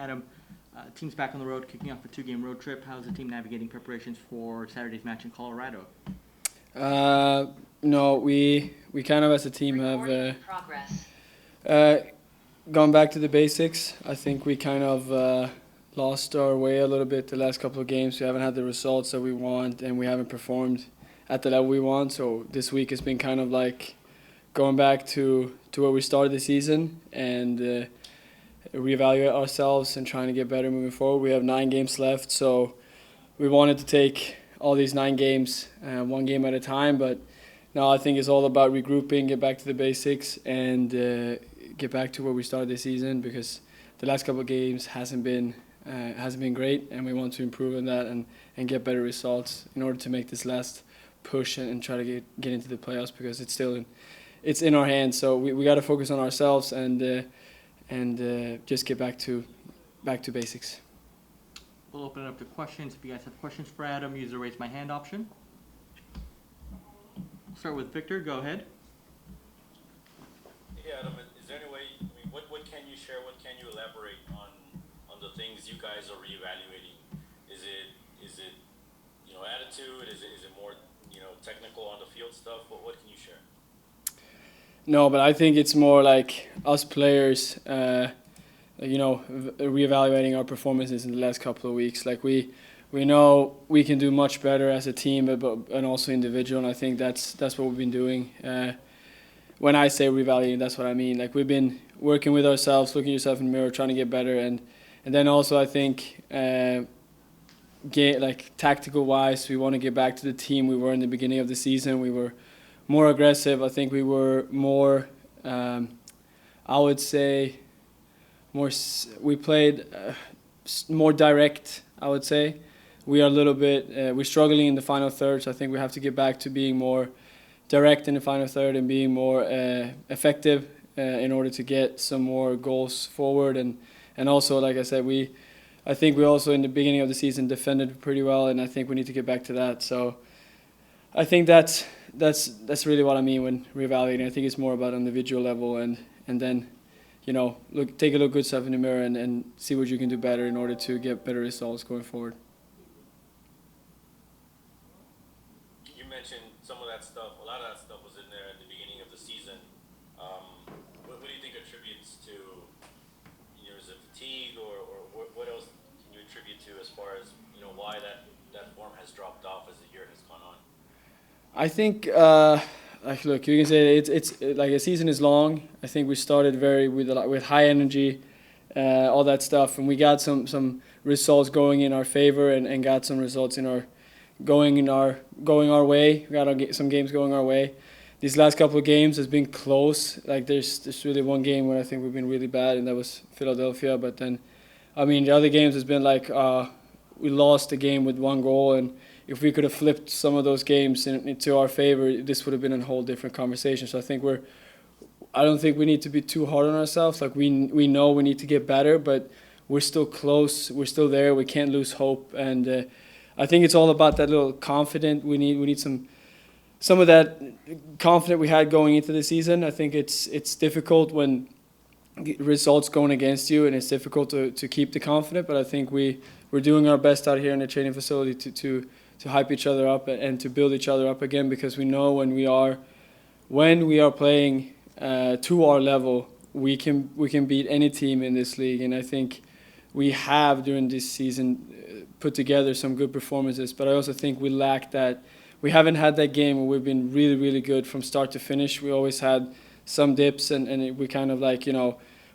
Adam, team's back on the road, kicking off a 2-game road trip. How's the team navigating preparations for Saturday's match in Colorado? No, we kind of as a team have gone back to the basics. I think we kind of lost our way a little bit the last couple of games. We haven't had the results that we want, and we haven't performed at the level we want. So this week has been kind of like going back to where we started the season and reevaluate ourselves and trying to get better moving forward. We have 9 games left, so we wanted to take all these 9 games one game at a time. But now I think it's all about regrouping, get back to the basics, and get back to where we started the season, because the last couple of games hasn't been great, and we want to improve on that and get better results in order to make this last push and try to get into the playoffs, because it's in our hands. So we got to focus on ourselves and just get back to basics. We'll open it up to questions. If you guys have questions for Adam, use the raise my hand option. We'll start with Victor. Go ahead. Hey Adam, is there any way? I mean, what can you share? What can you elaborate on the things you guys are reevaluating? Is it attitude? Is it more technical on the field stuff? What can you share? No, but I think it's more like us players, reevaluating our performances in the last couple of weeks. Like we know we can do much better as a team, and also individual. And I think that's what we've been doing. When I say reevaluating, that's what I mean. Like we've been working with ourselves, looking at yourself in the mirror, trying to get better, and then also I think tactical wise, we want to get back to the team we were in the beginning of the season. We were more aggressive. I think we were more, I would say, we played more direct, I would say. We are a little bit, we're struggling in the final third, so I think we have to get back to being more direct in the final third and being more effective in order to get some more goals forward. And also, like I said, I think we also in the beginning of the season defended pretty well, and I think we need to get back to that. So I think that's really what I mean when reevaluating. I think it's more about an individual level and then take a look good stuff in the mirror and see what you can do better in order to get better results going forward. You mentioned some of that stuff. A lot of that stuff was in there at the beginning of the season. What do you think attributes to? Is it fatigue or what else can you attribute to as far as why that form has dropped off as the year has gone on? I think. Look, you can say it's like a season is long. I think we started with high energy, all that stuff, and we got some results going in our favor and got some results going our way. We got some games going our way. These last couple of games has been close. Like there's really one game where I think we've been really bad, and that was Philadelphia. But then, the other games has been like we lost the game with 1 goal, and if we could have flipped some of those games into our favor, this would have been a whole different conversation. So I don't think we need to be too hard on ourselves. Like we know we need to get better, but we're still close. We're still there. We can't lose hope. And I think it's all about that little confidence. We need some of that confidence we had going into the season. I think it's difficult when results going against you, and it's difficult to keep the confidence. But I think we're doing our best out here in the training facility to hype each other up and to build each other up again, because we know when we are playing to our level, we can beat any team in this league. And I think we have during this season put together some good performances, but I also think we lack that. We haven't had that game where we've been really, really good from start to finish. We always had some dips, and we kind of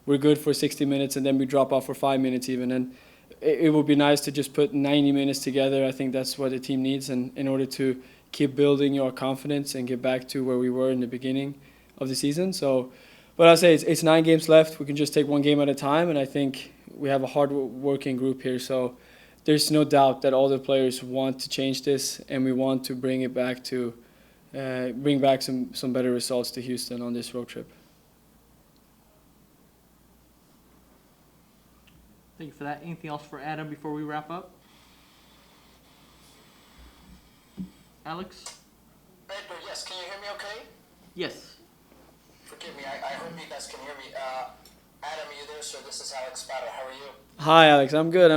we're good for 60 minutes and then we drop off for 5 minutes even. And it would be nice to just put 90 minutes together. I think that's what the team needs, and in order to keep building your confidence and get back to where we were in the beginning of the season. So, but I'll say it's 9 games left. We can just take 1 game at a time, and I think we have a hard-working group here. So there's no doubt that all the players want to change this, and we want to bring it back to bring back some better results to Houston on this road trip. Thank you for that. Anything else for Adam before we wrap up? Alex? Victor, can you hear me okay? Yes. Forgive me, I hope you guys can hear me. Adam, are you there, sir? This is Alex Spada. How are you? Hi, Alex. I'm good.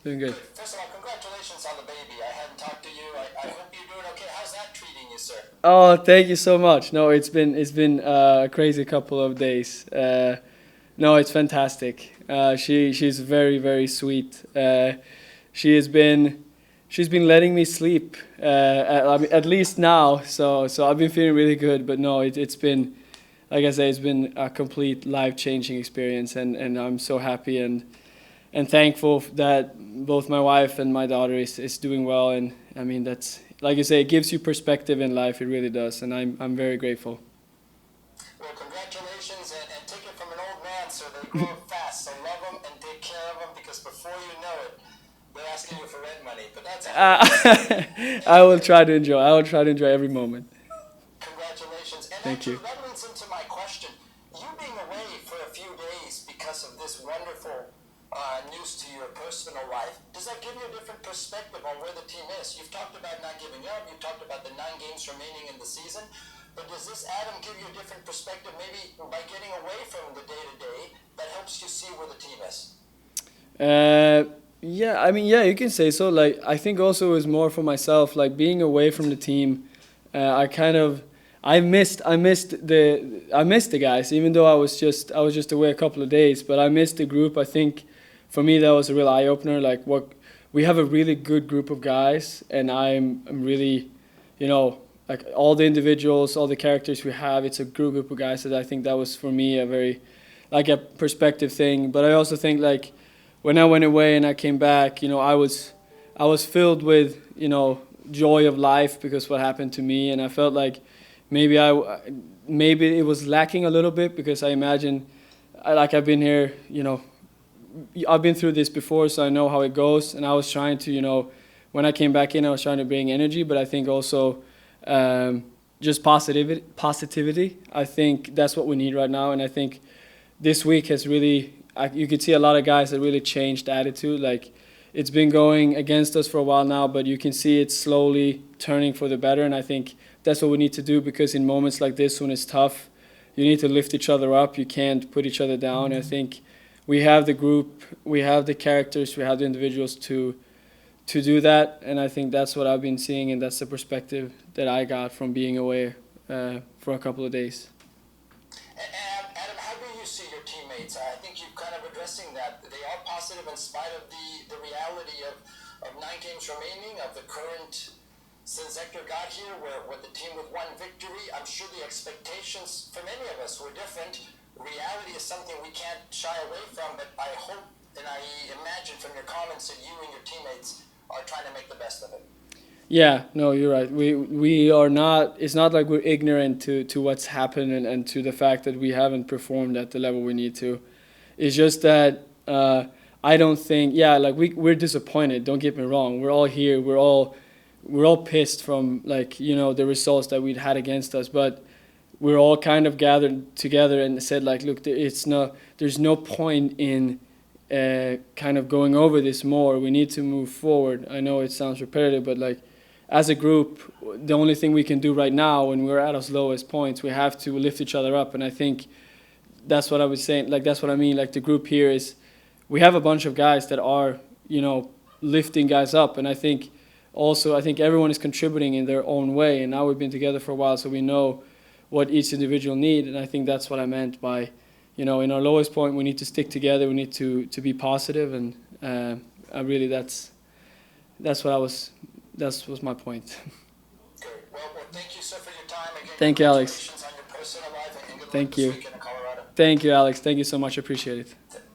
Doing good. First of all, congratulations on the baby. I hadn't talked to you. I hope you're doing okay. How's that treating you, sir? Oh, thank you so much. No, it's been a crazy couple of days. No, it's fantastic. She's very, very sweet. She's been letting me sleep at least now. So I've been feeling really good. But no, it's been, like I say, it's been a complete life-changing experience, and I'm so happy and thankful that both my wife and my daughter is doing well. And I mean, that's, like you say, it gives you perspective in life. It really does, and I'm very grateful. Well, congratulations, and take it from an old man, sir. They grow up fast, so love them and take care of them, because before you know it, they're asking you for rent money. But that's I will try to enjoy. I will try to enjoy every moment. Congratulations. And Thank actually, you. that leads into my question. You being away for a few days because of this wonderful news to your personal life, does that give you a different perspective on where the team is? You've talked about not giving up. You've talked about the 9 games remaining in the season. But does this, Adam, give you a different perspective, maybe by getting away from the day-to-day, that helps you see where the team is? Yeah, I mean, yeah, you can say so. Like, I think also it was more for myself, like being away from the team. I missed the guys, even though I was just away a couple of days. But I missed the group. I think for me that was a real eye opener. Like, we have a really good group of guys, and I'm really, like all the individuals, all the characters we have. It's a group of guys that I think that was for me a very, like, a perspective thing. But I also think, like, when I went away and I came back, I was filled with, joy of life because what happened to me, and I felt like maybe it was lacking a little bit, because I imagine, I've been here, I've been through this before, so I know how it goes, and I was trying to, when I came back in, I was trying to bring energy, but I think also just positivity. I think that's what we need right now, and I think this week has really, you could see a lot of guys that really changed attitude. Like, it's been going against us for a while now, but you can see it's slowly turning for the better, and I think that's what we need to do, because in moments like this, when it's tough, you need to lift each other up. You can't put each other down. I think we have the group, we have the characters, we have the individuals to do that, and I think that's what I've been seeing, and that's the perspective that I got from being away for a couple of days. Adam, how do you see your teammates? I think you're kind of addressing that. They are positive in spite of the reality of 9 games remaining, of the current, since Hector got here, with the team with 1 victory. I'm sure the expectations for many of us were different. Reality is something we can't shy away from, but I hope and I imagine from your comments that you and your teammates are trying to make the best of it. Yeah, no, you're right. We are not. It's not like we're ignorant to what's happened and to the fact that we haven't performed at the level we need to. It's just that I don't think. Yeah, like we're disappointed. Don't get me wrong. We're all here. We're all pissed from, like, the results that we'd had against us. But we're all kind of gathered together and said, like, look, there's no point in kind of going over this more. We need to move forward. I know it sounds repetitive, but, like, as a group, the only thing we can do right now when we're at our lowest points, we have to lift each other up. And I think that's what I was saying. Like, that's what I mean. Like, the group here is, we have a bunch of guys that are, lifting guys up. And I think everyone is contributing in their own way. And now we've been together for a while, so we know what each individual need. And I think that's what I meant by, in our lowest point, we need to stick together. We need to be positive, and that was my point. Good. Well, thank you, sir, for your time. Again, Thank you, Alex. congratulations on your personal life, and good luck Thank this you. weekend in Colorado. Thank you, Alex. Thank you so much. Appreciate it.